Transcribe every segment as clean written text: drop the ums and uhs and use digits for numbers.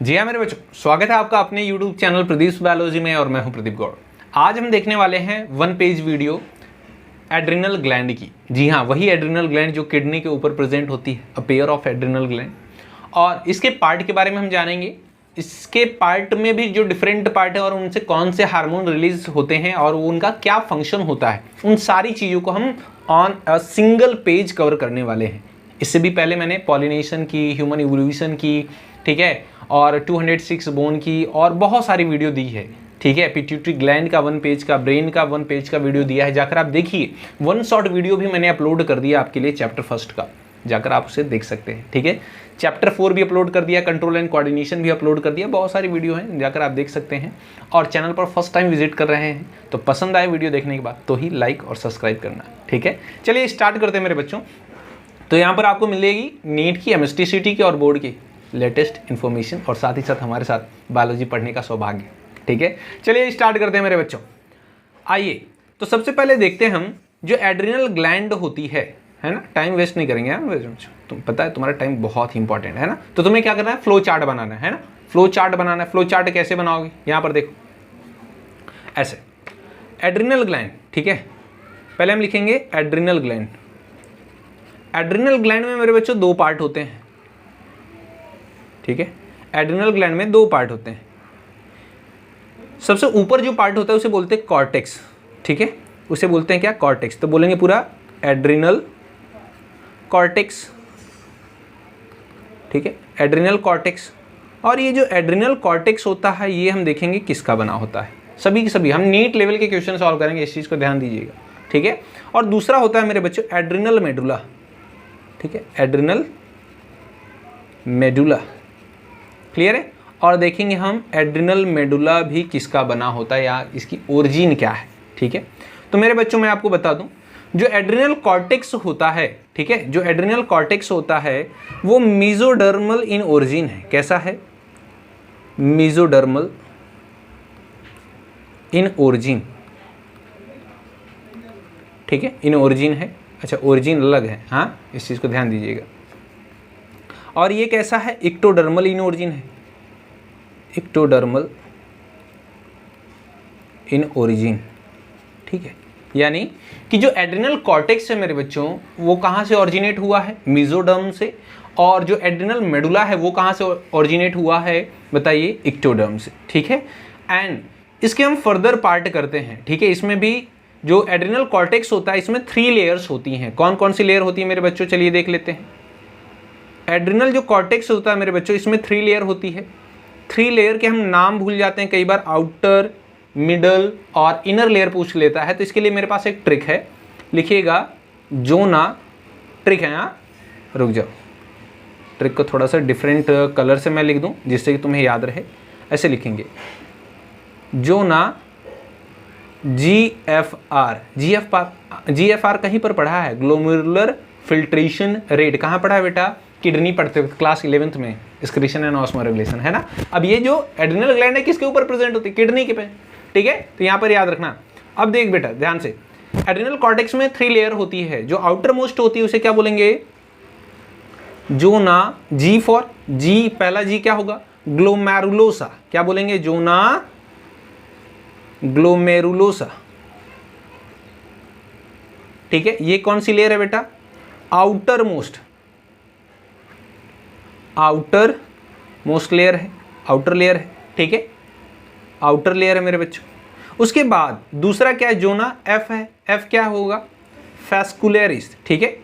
जी हाँ मेरे बच्चों, स्वागत है आपका अपने YouTube चैनल प्रदीप बायोलॉजी में और मैं हूं प्रदीप गौड़। आज हम देखने वाले हैं 1 पेज वीडियो एड्रिनल ग्लैंड की। जी हाँ, वही एड्रिनल ग्लैंड जो किडनी के ऊपर प्रेजेंट होती है, a pair of adrenal gland. और इसके पार्ट के बारे में हम जानेंगे। इसके पार्ट में भी जो डिफरेंट पार्ट है और उनसे कौन से हार्मोन रिलीज होते हैं और उनका क्या फंक्शन होता है, उन सारी चीज़ों को हम on a single page cover करने वाले हैं। इससे भी पहले मैंने पॉलिनेशन की, ह्यूमन इवोल्यूशन की, ठीक है, और 206 बोन की और बहुत सारी वीडियो दी है। ठीक है, पिट्यूटरी ग्लैंड का 1 पेज का, ब्रेन का 1 पेज का वीडियो दिया है, जाकर आप देखिए। 1 शॉर्ट वीडियो भी मैंने अपलोड कर दिया आपके लिए चैप्टर 1 का, जाकर आप उसे देख सकते हैं। ठीक है, चैप्टर 4 भी अपलोड कर दिया, कंट्रोल एंड कोऑर्डिनेशन भी अपलोड कर दिया, बहुत सारी वीडियो हैं, जाकर आप देख सकते हैं। और चैनल पर फर्स्ट टाइम विजिट कर रहे हैं तो पसंद आए वीडियो देखने के बाद तो ही लाइक और सब्सक्राइब करना। ठीक है, चलिए स्टार्ट करते हैं मेरे बच्चों। तो यहाँ पर आपको मिलेगी नीट की, एमएसटीसीटी की और बोर्ड की लेटेस्ट इन्फॉर्मेशन और साथ ही साथ हमारे साथ बायोलॉजी पढ़ने का सौभाग्य। ठीक है, चलिए स्टार्ट करते हैं मेरे बच्चों। आइए, तो सबसे पहले देखते हैं हम जो एड्रिनल ग्लैंड होती है ना। टाइम वेस्ट नहीं करेंगे हम, तुम पता है तुम्हारा टाइम बहुत ही इंपॉर्टेंट है ना। तो तुम्हें क्या करना है, फ्लो चार्ट बनाना है ना। फ्लो चार्ट बनाना है। फ्लो चार्ट कैसे बनाओगे, यहाँ पर देखो ऐसे, एड्रिनल ग्लैंड। ठीक है, पहले हम लिखेंगे एड्रिनल ग्लैंड। एड्रिनल ग्लैंड में मेरे बच्चों 2 पार्ट होते हैं। ठीक है, एड्रिनल ग्लैंड में 2 पार्ट होते हैं। सबसे ऊपर जो पार्ट होता है उसे बोलते हैं कॉर्टेक्स। ठीक है, उसे बोलते हैं क्या, कॉर्टेक्स। तो बोलेंगे पूरा एड्रिनल कॉर्टेक्स। ठीक है, एड्रिनल कॉर्टेक्स। और ये जो एड्रिनल कॉर्टेक्स होता है ये हम देखेंगे किसका बना होता है। सभी के सभी हम नीट लेवल के क्वेश्चन सॉल्व करेंगे, इस चीज़ को ध्यान दीजिएगा। ठीक है, और दूसरा होता है मेरे बच्चों एड्रिनल मेडुला। ठीक है, एड्रिनल मेडुला, क्लियर है। और देखेंगे हम एड्रिनल मेडुला भी किसका बना होता है या इसकी ओरिजिन क्या है। ठीक है, तो मेरे बच्चों मैं आपको बता दूं, जो एड्रिनल कॉर्टेक्स होता है, ठीक है, जो एड्रिनल कॉर्टेक्स होता है वो मेसोडर्मल इन ओरिजिन है। कैसा है, मेसोडर्मल इन ओरिजिन। ठीक है, इन ओरिजिन है। अच्छा, ओरिजिन अलग है, हाँ, इस चीज़ को ध्यान दीजिएगा। और ये कैसा है, इक्टोडर्मल इन ओरिजिन है। इक्टोडर्मल इन ओरिजिन। ठीक है, यानी कि जो एड्रिनल कॉर्टेक्स है मेरे बच्चों वो कहाँ से ऑरिजिनेट हुआ है, मेसोडर्म से। और जो एड्रिनल मेडुला है वो कहाँ से ऑरिजिनेट हुआ है, बताइए, इक्टोडर्म से। ठीक है, एंड इसके हम फर्दर पार्ट करते हैं। ठीक है, इसमें भी जो एड्रिनल कॉर्टेक्स होता है इसमें 3 लेयर्स होती हैं। कौन कौन सी लेयर होती है मेरे बच्चों, चलिए देख लेते हैं। एड्रिनल जो कॉर्टेक्स होता है मेरे बच्चों इसमें 3 लेयर होती है। 3 लेयर के हम नाम भूल जाते हैं कई बार, आउटर, मिडल और इनर लेयर पूछ लेता है। तो इसके लिए मेरे पास एक ट्रिक है, लिखिएगा जोना। ट्रिक है, यहाँ रुक जाओ, ट्रिक को थोड़ा सा डिफरेंट कलर से मैं लिख दूं जिससे कि तुम्हें याद रहे। ऐसे लिखेंगे जोना GFR। GFR कहीं पर पढ़ा है, ग्लोमेरुलर फिल्ट्रेशन रेट। कहाँ पढ़ा है बेटा, किडनी पढ़ते वक्त क्लास 11th में, एक्सक्रीशन एंड ऑस्मोरेगुलेशन, है ना। अब ये जो एड्रिनल ग्लैंड है किसके ऊपर प्रेजेंट होती है, किडनी के पे। ठीक है, तो यहाँ पर याद रखना। अब देख बेटा ध्यान से, एड्रिनल कॉर्टेक्स में 3 लेयर होती है। जो आउटर मोस्ट होती है उसे क्या बोलेंगे, जोना। G फॉर, G पहला G क्या होगा, ग्लोमेरुलोसा। क्या बोलेंगे, जोना ग्लोमेरुलोसा। ठीक है, ये कौन सी लेयर है बेटा, outer most. Outer most layer है, आउटर लेयर है। ठीक है, आउटर लेयर है मेरे बच्चों। उसके बाद दूसरा क्या है, जोना F है। F क्या होगा, फैस्कुलरिस। ठीक है,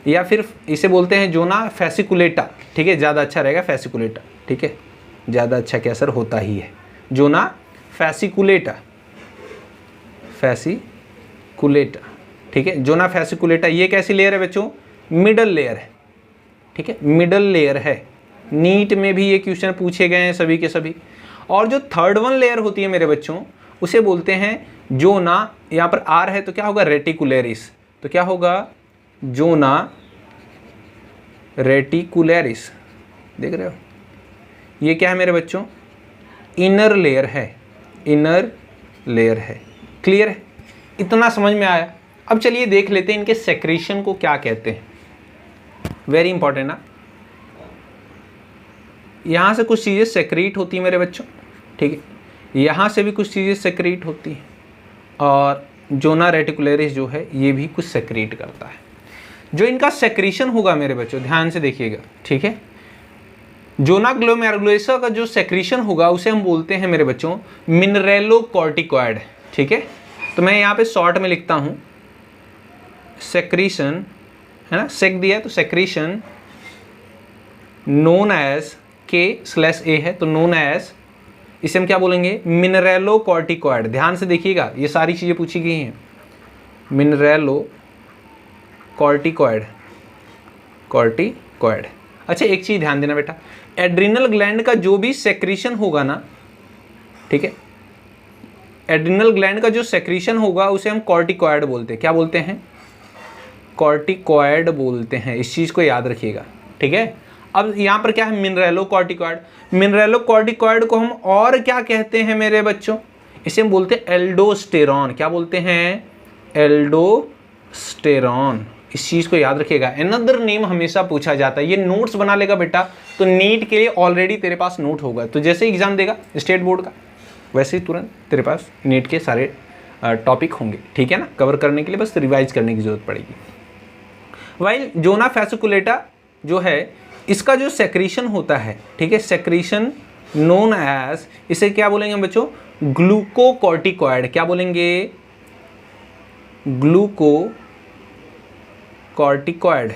या फिर इसे बोलते हैं जोना फैसिकुलेटा। ठीक है, ज़्यादा अच्छा रहेगा फैसिकुलेटा। ठीक है, ज़्यादा अच्छा क्या सर होता ही है, जोना फैसिकुलेटा। फैसिकुलेटा, ठीक है, जोना फैसिकुलेटा। ये कैसी लेयर है बच्चों, मिडल लेयर है। ठीक है, मिडल लेयर है। नीट में भी ये क्वेश्चन पूछे गए हैं सभी के सभी। और जो थर्ड वन लेयर होती है मेरे बच्चों उसे बोलते हैं जोना। यहाँ पर R है तो क्या होगा, रेटिकुलरिस। तो क्या होगा, जोना रेटिकुलरिस। देख रहे हो, ये क्या है मेरे बच्चों, इनर लेयर है। इनर लेयर है, क्लियर है, इतना समझ में आया। अब चलिए देख लेते हैं इनके सेक्रेशन को क्या कहते हैं। वेरी इंपॉर्टेंट ना, यहाँ से कुछ चीज़ें सेक्रीट होती हैं मेरे बच्चों, ठीक है, यहाँ से भी कुछ चीज़ें सेक्रीट होती हैं, और जोना रेटिकुलरिस जो है ये भी कुछ सेक्रीट करता है। जो इनका सेक्रीशन होगा मेरे बच्चों, ध्यान से देखिएगा, ठीक है, जोना ग्लोमेरुलोसा का जो सेक्रीशन होगा उसे हम बोलते हैं मेरे बच्चों मिनरेलोकॉर्टिकॉइड, ठीक है। तो मैं यहाँ पे शॉर्ट में लिखता हूँ सेक्रीशन, है ना, सेक दिया है तो सेक्रीशन नोन एज K/A है, तो नोन एज, इसे हम क्या बोलेंगे, मिनरेलोकॉर्टिकॉइड। ध्यान से देखिएगा, ये सारी चीज़ें पूछी गई हैं। मिनरेलोकॉर्टिकॉइड, कॉर्टिकॉइड। अच्छा एक चीज़ ध्यान देना बेटा, एड्रिनल ग्लैंड का जो भी सेक्रीशन होगा ना, ठीक है, एड्रिनल ग्लैंड का जो सेक्रीशन होगा उसे हम कॉर्टिकॉइड बोलते हैं। क्या बोलते हैं? कॉर्टिकॉइड बोलते हैं। इस चीज़ को याद रखिएगा, ठीक है। अब यहाँ पर क्या है, मिनरेलोकॉर्टिकॉइड। मिनरेलोकॉर्टिकॉइड को हम और क्या कहते हैं मेरे बच्चों? इसे हम बोलते हैं एल्डोस्टेरॉन। क्या बोलते हैं? एल्डोस्टेरॉन। इस चीज़ को याद रखिएगा, अनदर नेम हमेशा पूछा जाता है। ये नोट्स बना लेगा बेटा, तो नीट के लिए ऑलरेडी तेरे पास नोट होगा, तो जैसे ही एग्जाम देगा स्टेट बोर्ड का, वैसे ही तुरंत तेरे पास नीट के सारे टॉपिक होंगे, ठीक है ना। कवर करने के लिए बस रिवाइज करने की जरूरत पड़ेगी। वाइल जोना फैसिकुलेटा जो है, इसका जो सेक्रीशन होता है, ठीक है, सेक्रीशन नोन एज, इसे क्या बोलेंगे बच्चों? ग्लूकोकॉर्टिकॉइड। क्या बोलेंगे? ग्लूकोकॉर्टिकॉइड,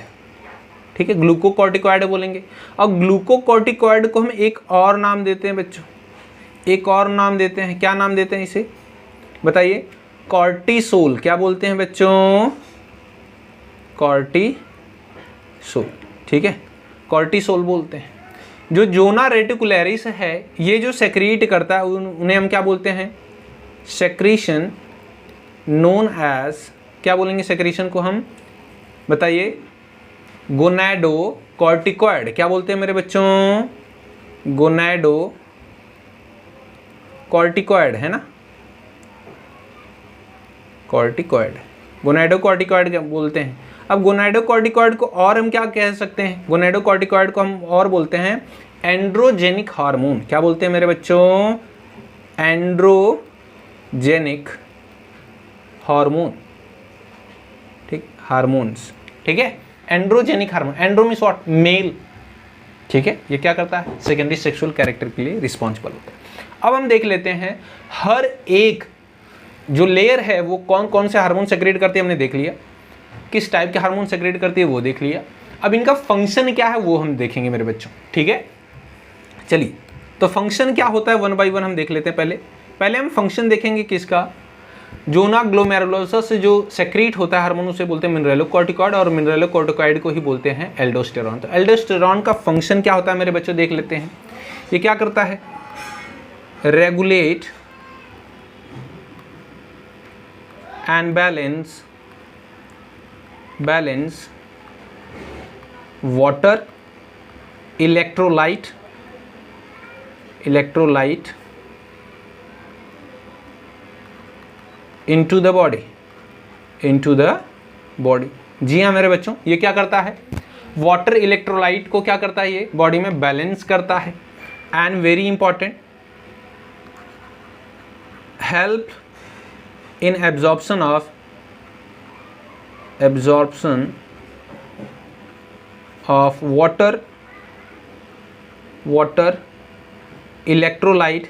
ठीक है, ग्लूकोकॉर्टिकॉइड बोलेंगे। और ग्लूकोकॉर्टिकॉइड को हम एक और नाम देते हैं बच्चों, एक और नाम देते हैं। क्या नाम देते हैं इसे, बताइए? कॉर्टिसोल। क्या बोलते हैं बच्चों? कॉर्टिसोल, ठीक है, कॉर्टिसोल बोलते हैं। जो जोना रेटिकुलरिस है, ये जो सेक्रीट करता है उन्हें हम क्या बोलते हैं? सेक्रीशन नोन एज, क्या बोलेंगे सेक्रीशन को हम, बताइए? गोनैडोकॉर्टिकॉइड। क्या बोलते हैं मेरे बच्चों? गोनैडोकॉर्टिकॉइड, है ना, कॉर्टिकॉइड, गोनैडोकॉर्टिकॉइड क्या बोलते हैं। अब गोनैडोकॉर्टिकॉइड को और हम क्या कह सकते हैं? गोनैडोकॉर्टिकॉइड को हम और बोलते हैं एंड्रोजेनिक हार्मोन। क्या बोलते हैं मेरे बच्चों? एंड्रोजेनिक हार्मोन, ठीक, हार्मोन्स, ठीक है, androgenic hormone. Andro means what? Male, ठीक है। ये क्या करता है? सेकेंडरी सेक्सुअल कैरेक्टर के लिए रिस्पॉन्सिबल होता है। अब हम देख लेते हैं हर एक जो लेयर है वो कौन कौन से हार्मोन सेक्रेट करती है, हमने देख लिया। किस टाइप के हार्मोन सेक्रेट करती है वो देख लिया। अब इनका फंक्शन क्या है वो हम देखेंगे मेरे बच्चों, ठीक है। चलिए, तो फंक्शन क्या होता है वन बाय वन हम देख लेते हैं। पहले हम फंक्शन देखेंगे किसका? जोना ग्लोमेरुलोसा से जो सेक्रेट होता है हार्मोन उसे बोलते हैं मिनरेलोकॉर्टिकॉइड, और मिनरेलोकॉर्टिकॉइड को ही बोलते हैं एल्डोस्टेरॉन। तो एल्डोस्टेरॉन का फंक्शन क्या होता है मेरे बच्चों, देख लेते हैं। ये क्या करता है? Regulate and balance water electrolyte into the body. जी हाँ मेरे बच्चों, ये क्या करता है? वाटर इलेक्ट्रोलाइट को क्या करता है? ये बॉडी में बैलेंस करता है। And very important, help in absorption of water electrolyte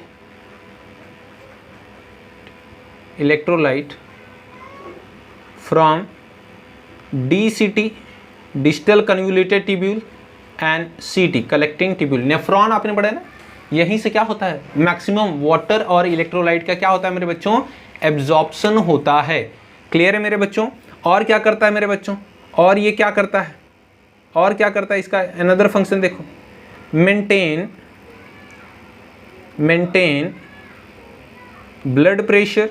from DCT digital convoluted tubule and CT collecting tubule. Nephron आपने पढ़ा है ना, यहीं से क्या होता है? मैक्सिमम वाटर और इलेक्ट्रोलाइट का क्या होता है मेरे बच्चों? एब्जॉर्प्शन होता है। क्लियर है मेरे बच्चों? और क्या करता है मेरे बच्चों? और ये क्या करता है? और क्या करता है? इसका अनदर फंक्शन देखो, maintain blood pressure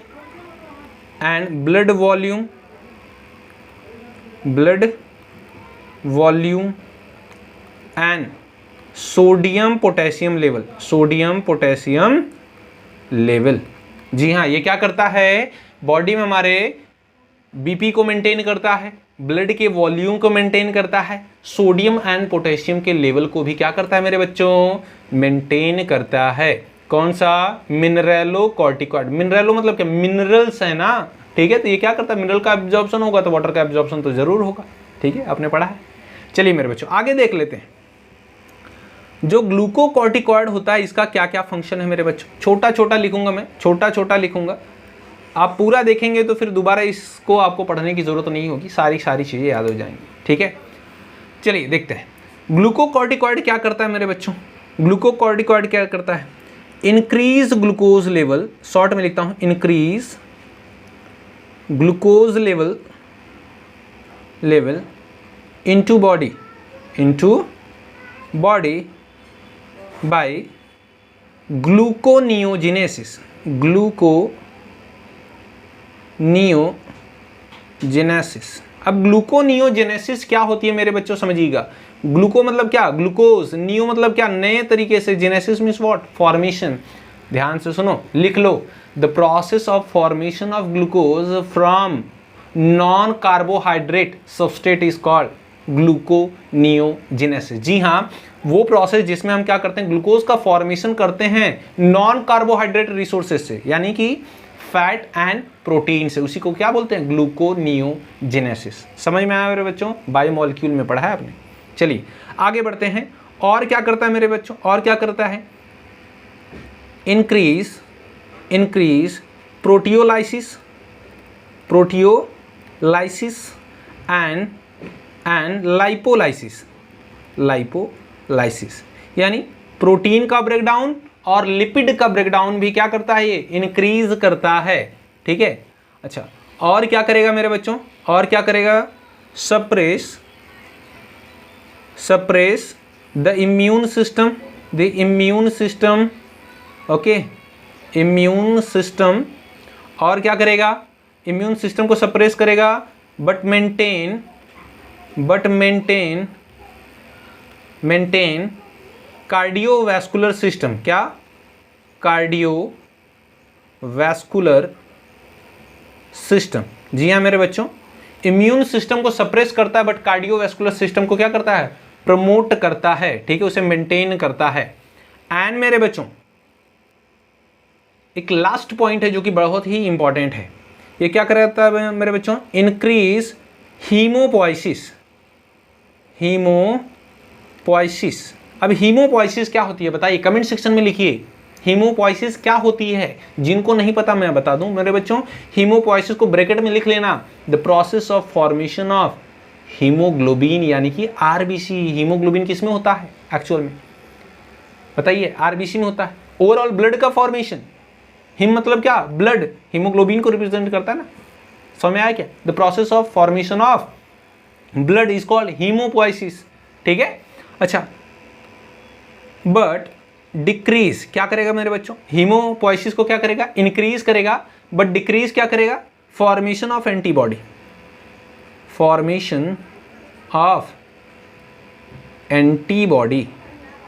and blood volume and sodium potassium level. जी हाँ, ये क्या करता है? बॉडी में हमारे बीपी को मेंटेन करता है, ब्लड के वॉल्यूम को मेंटेन करता है, सोडियम एंड पोटेशियम के लेवल को भी क्या करता है मेरे बच्चों, मेंटेन करता है। कौन सा, मिनरेलोकॉर्टिकॉइड। मिनरेलो मतलब क्या, मिनरल्स है ना, ठीक है। तो ये क्या करता है, मिनरल का एब्जॉर्प्शन होगा तो वाटर का एब्जॉर्प्शन तो जरूर होगा, ठीक है, आपने पढ़ा है। चलिए मेरे बच्चों आगे देख लेते हैं। जो ग्लूकोकॉर्टिकॉइड होता है इसका क्या क्या फंक्शन है मेरे बच्चों, छोटा छोटा लिखूंगा मैं, छोटा छोटा लिखूंगा। आप पूरा देखेंगे तो फिर दोबारा इसको आपको पढ़ने की जरूरत नहीं होगी, सारी चीजें याद हो जाएंगी, ठीक है। चलिए देखते हैं ग्लूकोकॉर्टिकॉइड क्या करता है मेरे बच्चों। ग्लूकोकॉर्टिकॉइड क्या करता है, इंक्रीज ग्लूकोज लेवल, शॉर्ट में लिखता हूं, increase glucose level into body by gluconeogenesis. अब ग्लूकोनियोजेनेसिस क्या होती है मेरे बच्चों, समझिएगा। ग्लूको मतलब क्या, ग्लूकोज, नियो मतलब क्या, नए तरीके से, जेनेसिस मीन्स व्हाट, फॉर्मेशन। ध्यान से सुनो, लिख लो, the process of formation of glucose from non carbohydrate substrate is called gluconeogenesis. जी हाँ, वो प्रोसेस जिसमें हम क्या करते हैं, ग्लूकोज का फॉर्मेशन करते हैं नॉन कार्बोहाइड्रेट रिसोर्सेज से, यानी कि फैट एंड प्रोटीन से, उसी को क्या बोलते हैं, ग्लूकोनियोजेनेसिस। समझ में आया मेरे बच्चों, बायोमोलिक्यूल में पढ़ा है आपने। चलिए आगे बढ़ते हैं। और क्या करता है मेरे बच्चों, और क्या करता है, इंक्रीज प्रोटियोलाइसिस एंड लाइपोलाइसिस, यानी प्रोटीन का ब्रेकडाउन और लिपिड का ब्रेकडाउन भी क्या करता है, ये इंक्रीज करता है, ठीक है। अच्छा, और क्या करेगा मेरे बच्चों, और क्या करेगा, suppress the immune system, okay, immune system, और क्या करेगा, इम्यून सिस्टम को सप्रेस करेगा, बट मेंटेन कार्डियोवैस्कुलर सिस्टम। क्या, कार्डियोवैस्कुलर सिस्टम। जी हाँ मेरे बच्चों, इम्यून सिस्टम को सप्रेस करता है बट कार्डियोवैस्कुलर सिस्टम को क्या करता है, प्रमोट करता है, ठीक है, उसे मेंटेन करता है। एंड मेरे बच्चों एक लास्ट पॉइंट है जो कि बहुत ही इंपॉर्टेंट है, ये क्या करता है मेरे बच्चों, इंक्रीज हीमोपोइसिस। अब हीमोपोइसिस क्या होती है बताइए, कमेंट सेक्शन में लिखिए, हीमोपोइसिस क्या होती है। जिनको नहीं पता मैं बता दूं मेरे बच्चों, हीमोपोइसिस को ब्रैकेट में लिख लेना, the process of formation of haemoglobin, यानी कि आरबीसी। हीमोग्लोबिन किस में होता है एक्चुअल में, बताइए, आरबीसी में होता है। ओवरऑल ब्लड का फॉर्मेशन, हिम मतलब क्या, ब्लड, हीमोग्लोबिन को रिप्रेजेंट करता है ना, समझ में आया क्या। The process of formation of blood is called haemopoiesis, ठीक है। अच्छा, बट डिक्रीज क्या करेगा मेरे बच्चों, हीमोपोइसिस को क्या करेगा, इंक्रीज करेगा, बट डिक्रीज क्या करेगा, फॉर्मेशन ऑफ एंटीबॉडी,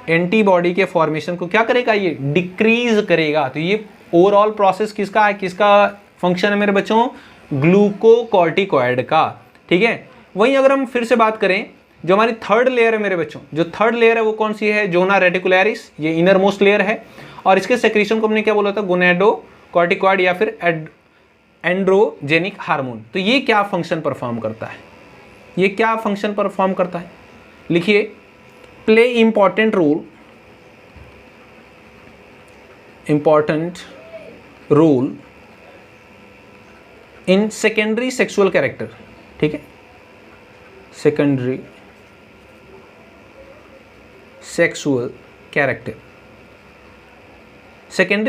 एंटीबॉडी के फॉर्मेशन को क्या करेगा, ये डिक्रीज करेगा। तो ये ओवरऑल प्रोसेस किसका है, किसका फंक्शन है मेरे बच्चों, ग्लूकोकॉर्टिकॉइड का, ठीक है। वहीं अगर हम फिर से बात करें, जो हमारी थर्ड लेयर है मेरे बच्चों, जो थर्ड लेयर है वो कौन सी है, जोना रेटिकुलरिस, ये इनर मोस्ट लेयर है, और इसके सेक्रेशन को हमने क्या बोला था, गोनेडोकॉर्टिकॉइड या फिर एंड्रोजेनिक हार्मोन। तो ये क्या फंक्शन परफॉर्म करता है, ये क्या फंक्शन परफॉर्म करता है, लिखिए, play important role in secondary sexual character, ठीक है, सेकेंडरी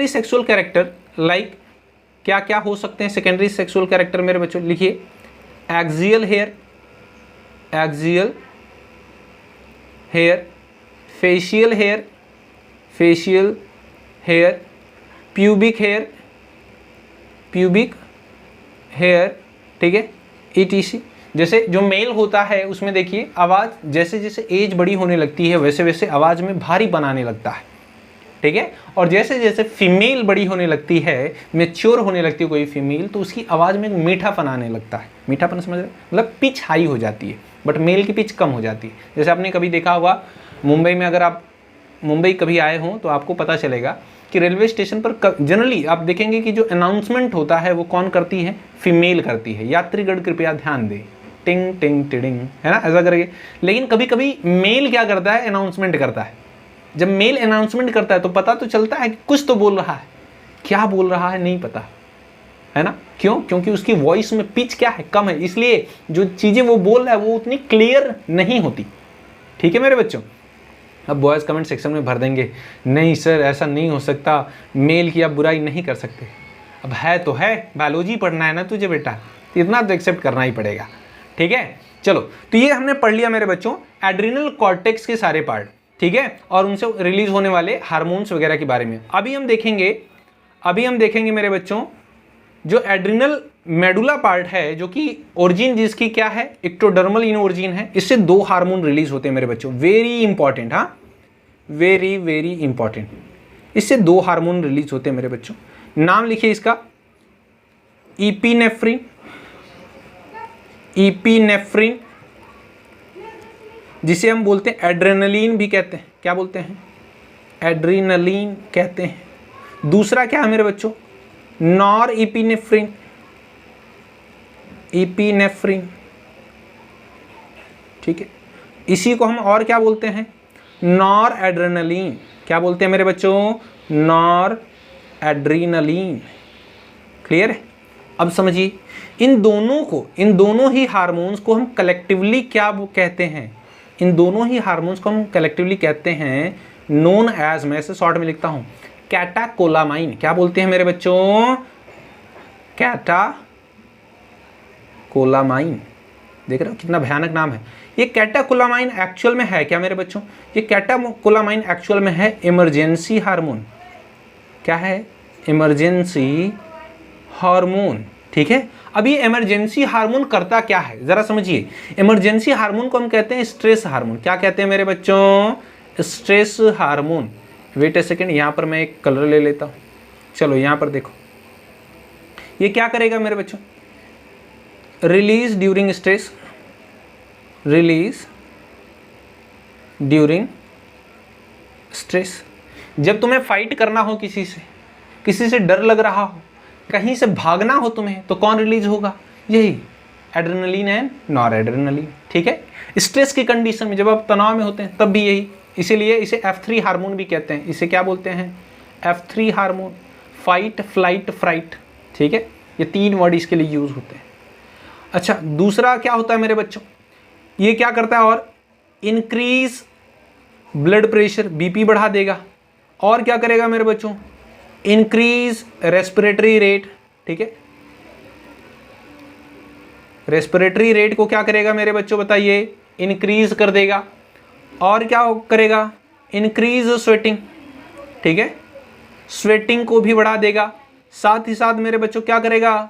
सेक्सुअल कैरेक्टर लाइक क्या क्या हो सकते हैं सेकेंडरी सेक्सुअल कैरेक्टर मेरे बच्चों, लिखिए, axial hair, facial hair, pubic hair, ठीक है, ETC। जैसे जो मेल होता है उसमें देखिए आवाज़ जैसे जैसे एज बड़ी होने लगती है वैसे वैसे आवाज़ में भारी बनाने लगता है, ठीक है। और जैसे जैसे फीमेल बड़ी होने लगती है, मेच्योर होने लगती है कोई फीमेल, तो उसकी आवाज़ में एक मीठापन आने लगता है। मीठापन समझ रहे, मतलब पिच हाई हो जाती है, बट मेल की पिच कम हो जाती है। जैसे आपने कभी देखा होगा मुंबई में, अगर आप मुंबई कभी आए हों तो आपको पता चलेगा कि रेलवे स्टेशन पर जनरली आप देखेंगे कि जो अनाउंसमेंट होता है वो कौन करती है, फीमेल करती है। यात्रीगण कृपया ध्यान दें, टिंग टिंग टिडिंग, है ना, ऐसा करके। लेकिन कभी कभी मेल क्या करता है, अनाउंसमेंट करता है। जब मेल अनाउंसमेंट करता है तो पता तो चलता है कि कुछ तो बोल रहा है, क्या बोल रहा है नहीं पता, है ना। क्यों? क्योंकि उसकी वॉइस में पिच क्या है, कम है, इसलिए जो चीज़ें वो बोल रहा है वो उतनी क्लियर नहीं होती। ठीक है मेरे बच्चों। अब बॉयज़ कमेंट सेक्शन में भर देंगे, नहीं सर ऐसा नहीं हो सकता, मेल की आप बुराई नहीं कर सकते। अब है तो है, बायोलॉजी पढ़ना है ना तुझे बेटा, इतना तो एक्सेप्ट करना ही पड़ेगा। ठीक है, चलो, तो ये हमने पढ़ लिया मेरे बच्चों एड्रिनल कॉर्टेक्स के सारे पार्ट, ठीक है, और उनसे रिलीज होने वाले हार्मोन्स वगैरह के बारे में। अभी हम देखेंगे मेरे बच्चों जो एड्रिनल मेडुला पार्ट है, जो कि ओरिजिन जिसकी क्या है, एक्टोडर्मल इन ओरिजिन है। इससे 2 हार्मोन रिलीज होते हैं मेरे बच्चों, वेरी इंपॉर्टेंट, हाँ, वेरी वेरी इंपॉर्टेंट। इससे 2 हार्मोन रिलीज होते हैं मेरे बच्चों। नाम लिखिए इसका, इपिनेफ्रिन, जिसे हम बोलते हैं एड्रेनलिन भी कहते हैं। क्या बोलते हैं? एड्रीनलिन कहते हैं। दूसरा क्या है मेरे बच्चों? नॉर इपिनेफ्रिन, ठीक है। इसी को हम और क्या बोलते हैं? Nor adrenaline. क्या बोलते हैं मेरे बच्चों? Nor adrenaline. क्लियर है? अब समझिए, इन दोनों ही हार्मोन्स को हम कलेक्टिवली क्या कहते हैं? इन दोनों ही हार्मोन्स को हम कलेक्टिवली कहते हैं नोन एज, मैं इसे शॉर्ट में लिखता हूं, कैटाकोलामाइन। क्या बोलते हैं मेरे बच्चों? कैटाकोलामाइन। देख रहे हो कितना भयानक नाम है। ये कैटाकोलामाइन एक्चुअल में है क्या मेरे बच्चों? ये कैटाकोलामाइन एक्चुअल में है इमरजेंसी हार्मोन। क्या है? Emergency hormone. ठीक है। अब ये इमरजेंसी हार्मोन करता क्या है जरा समझिए। इमरजेंसी हार्मोन को हम कहते हैं स्ट्रेस हार्मोन। क्या कहते हैं मेरे बच्चों? Stress hormone. वेट ए सेकेंड, यहाँ पर मैं एक कलर ले लेता हूँ। चलो यहाँ पर देखो, ये क्या करेगा मेरे बच्चों? Release during stress, release during stress. जब तुम्हें फाइट करना हो किसी से डर लग रहा हो, कहीं से भागना हो तुम्हें, तो कौन रिलीज होगा? यही एड्रेनलिन एंड नॉर एड्रेनलिन। ठीक है। स्ट्रेस की कंडीशन में, जब आप तनाव में होते हैं तब भी यही, इसीलिए इसे F3 हार्मोन भी कहते हैं। इसे क्या बोलते हैं? F3 hormone, fight flight freight. ठीक है, ये 3 वर्ड इसके लिए यूज होते हैं। अच्छा, दूसरा क्या होता है मेरे बच्चों? ये क्या करता है? और इंक्रीज ब्लड प्रेशर, बीपी बढ़ा देगा। और क्या करेगा मेरे बच्चों? Increase respiratory rate. ठीक है, रेस्पिरेटरी रेट को क्या करेगा मेरे बच्चों बताइए? इंक्रीज कर देगा। और क्या करेगा? Increase sweating. ठीक है, स्वेटिंग को भी बढ़ा देगा। साथ ही साथ मेरे बच्चों क्या करेगा?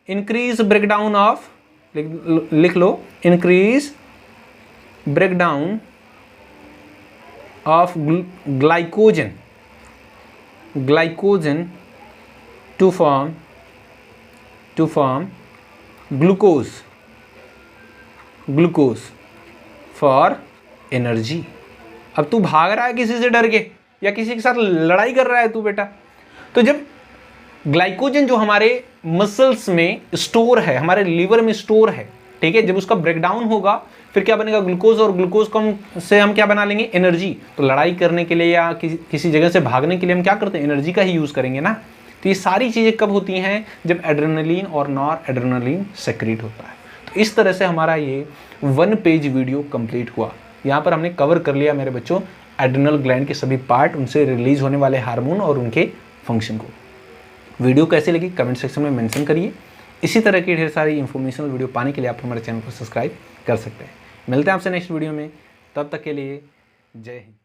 इंक्रीज ब्रेकडाउन ऑफ, लिख लो, increase breakdown of glycogen to form glucose for energy. अब तू भाग रहा है किसी से डर के, या किसी के साथ लड़ाई कर रहा है तू बेटा, तो जब ग्लाइकोजन जो हमारे मसल्स में स्टोर है, हमारे लीवर में स्टोर है, ठीक है, जब उसका ब्रेकडाउन होगा फिर क्या बनेगा? ग्लूकोज। और ग्लूकोज से हम क्या बना लेंगे? एनर्जी। तो लड़ाई करने के लिए या किसी जगह से भागने के लिए हम क्या करते हैं? एनर्जी का ही यूज़ करेंगे ना। तो ये सारी चीज़ें कब होती हैं? जब एड्रेनलिन और नॉर एड्रेनलिन सेक्रेट होता है। तो इस तरह से हमारा ये 1 पेज वीडियो कंप्लीट हुआ। यहाँ पर हमने कवर कर लिया मेरे बच्चों एड्रिनल ग्लैंड के सभी पार्ट, उनसे रिलीज होने वाले हार्मोन और उनके फंक्शन को। वीडियो कैसी लगी कमेंट सेक्शन में मेंशन करिए। इसी तरह की ढेर सारी इंफॉर्मेशनल वीडियो पाने के लिए आप हमारे चैनल को सब्सक्राइब कर सकते हैं। मिलते हैं आपसे नेक्स्ट वीडियो में, तब तक के लिए जय हिंद।